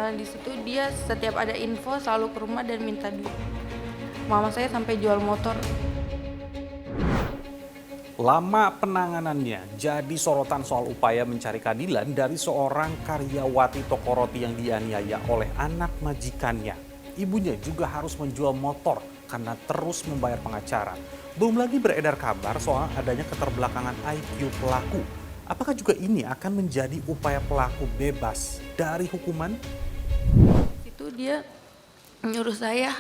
Di situ dia setiap ada info selalu ke rumah dan minta duit. Mama saya sampai jual motor. Lama penanganannya jadi sorotan soal upaya mencari keadilan dari seorang karyawati toko roti yang dianiaya oleh anak majikannya. Ibunya juga harus menjual motor karena terus membayar pengacara. Belum lagi beredar kabar soal adanya keterbelakangan IQ pelaku. Apakah juga ini akan menjadi upaya pelaku bebas dari hukuman? Itu dia nyuruh saya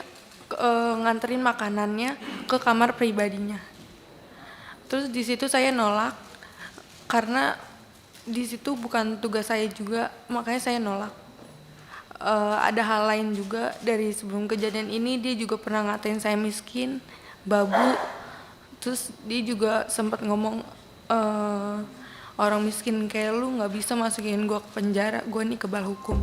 nganterin makanannya ke kamar pribadinya. Terus di situ saya nolak karena di situ bukan tugas saya juga, makanya saya nolak. Ada hal lain juga dari sebelum kejadian ini, dia juga pernah ngatain saya miskin, babu. Terus dia juga sempat ngomong orang miskin kayak lu nggak bisa masukin gue ke penjara, gue nih kebal hukum.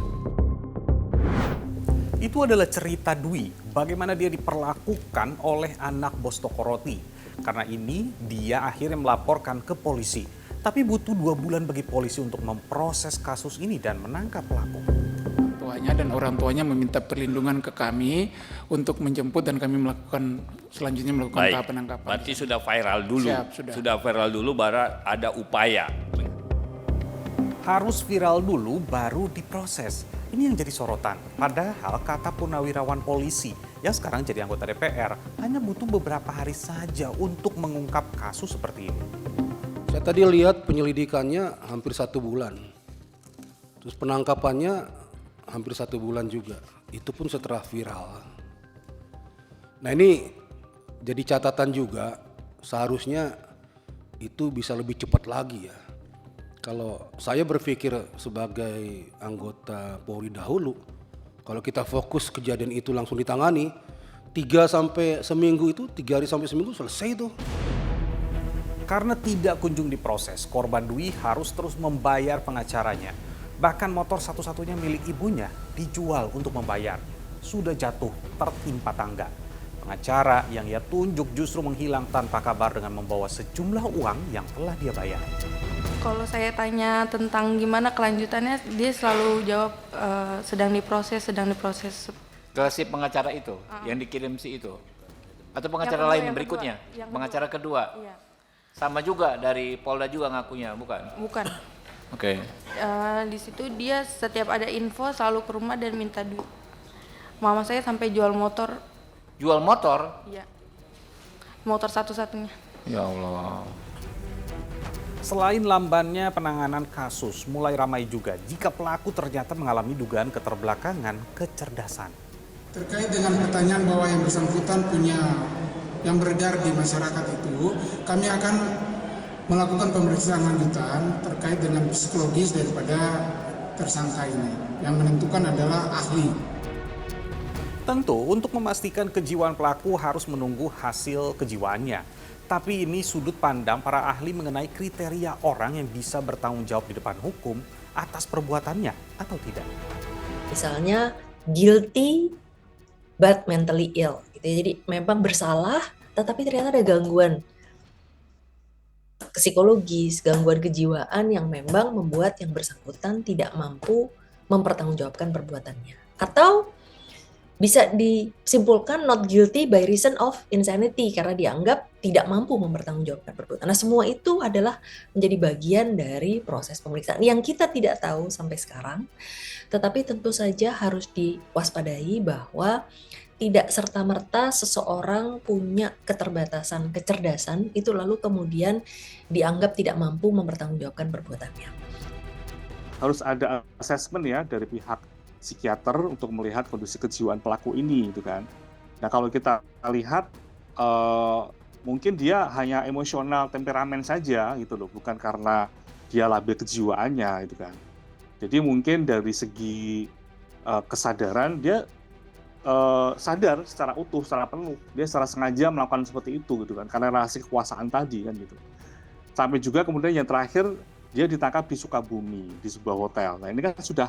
Itu adalah cerita Dwi, bagaimana dia diperlakukan oleh anak bos toko roti. Karena ini dia akhirnya melaporkan ke polisi. Tapi butuh 2 bulan bagi polisi untuk memproses kasus ini dan menangkap pelaku. Tuanya dan orang tuanya meminta perlindungan ke kami untuk menjemput dan kami selanjutnya melakukan tahap penangkapan. Berarti sudah viral dulu. Siap, sudah Viral dulu baru ada upaya. Harus viral dulu baru diproses. Ini yang jadi sorotan. Padahal kata Purnawirawan polisi yang sekarang jadi anggota DPR hanya butuh beberapa hari saja untuk mengungkap kasus seperti ini. Saya tadi lihat penyelidikannya hampir 1 bulan. Terus penangkapannya hampir 1 bulan juga. Itu pun setelah viral. Nah ini jadi catatan juga, seharusnya itu bisa lebih cepat lagi ya. Kalau saya berpikir sebagai anggota Polri dahulu, kalau kita fokus kejadian itu langsung ditangani, 3 sampai seminggu itu, 3 hari sampai seminggu selesai itu. Karena tidak kunjung diproses, korban Dwi harus terus membayar pengacaranya. Bahkan motor satu-satunya milik ibunya dijual untuk membayar. Sudah jatuh tertimpa tangga. Pengacara yang ia tunjuk justru menghilang tanpa kabar dengan membawa sejumlah uang yang telah dia bayar. Kalau saya tanya tentang gimana kelanjutannya, dia selalu jawab sedang diproses. Ke si pengacara itu, yang dikirim si itu. Atau pengacara Yang kedua, lain yang berikutnya? kedua. Yang Pengacara kedua? Iya. Sama juga dari Polda juga ngakunya, bukan? Bukan. Oke. Di situ dia setiap ada info selalu ke rumah dan minta duit. Mama saya sampai jual motor. Jual motor? Iya. Motor satu-satunya. Ya Allah. Selain lambannya penanganan kasus, mulai ramai juga jika pelaku ternyata mengalami dugaan keterbelakangan kecerdasan. Terkait dengan pertanyaan bahwa yang bersangkutan punya yang beredar di masyarakat itu, kami akan melakukan pemeriksaan lanjutan terkait dengan psikologis daripada tersangka ini. Yang menentukan adalah ahli. Tentu untuk memastikan kejiwaan pelaku harus menunggu hasil kejiwaannya. Tapi ini sudut pandang para ahli mengenai kriteria orang yang bisa bertanggung jawab di depan hukum atas perbuatannya atau tidak. Misalnya guilty but mentally ill gitu. Jadi memang bersalah tetapi ternyata ada gangguan psikologis, gangguan kejiwaan yang memang membuat yang bersangkutan tidak mampu mempertanggungjawabkan perbuatannya. Atau bisa disimpulkan not guilty by reason of insanity karena dianggap tidak mampu mempertanggungjawabkan perbuatan. Nah, semua itu adalah menjadi bagian dari proses pemeriksaan yang kita tidak tahu sampai sekarang. Tetapi tentu saja harus diwaspadai bahwa tidak serta-merta seseorang punya keterbatasan kecerdasan itu lalu kemudian dianggap tidak mampu mempertanggungjawabkan perbuatannya. Harus ada asesmen ya dari pihak psikiater untuk melihat kondisi kejiwaan pelaku ini gitu kan. Nah kalau kita lihat mungkin dia hanya emosional temperamen saja gitu loh, bukan karena dia labil kejiwaannya gitu kan. Jadi mungkin dari segi kesadaran dia sadar secara utuh, secara penuh, dia secara sengaja melakukan seperti itu gitu kan, karena relasi kekuasaan tadi kan gitu. Sampai juga kemudian yang terakhir dia ditangkap di Sukabumi di sebuah hotel. Nah ini kan sudah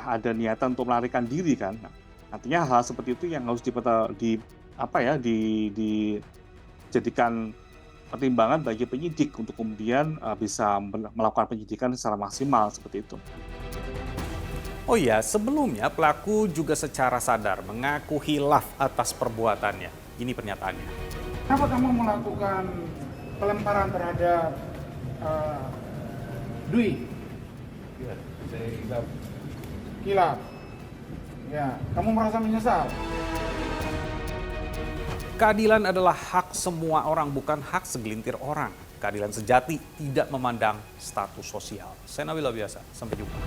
ada niatan untuk melarikan diri kan. Nah, artinya hal seperti itu yang harus dijadikan pertimbangan bagi penyidik untuk kemudian bisa melakukan penyidikan secara maksimal seperti itu. Oh iya, sebelumnya pelaku juga secara sadar mengaku hilaf atas perbuatannya. Ini pernyataannya. Kenapa kamu melakukan pelemparan terhadap Dwi? Saya hilaf. Kilap. Ya, kamu merasa menyesal? Keadilan adalah hak semua orang, bukan hak segelintir orang. Keadilan sejati tidak memandang status sosial. Saya Nabila Biasa, sampai jumpa.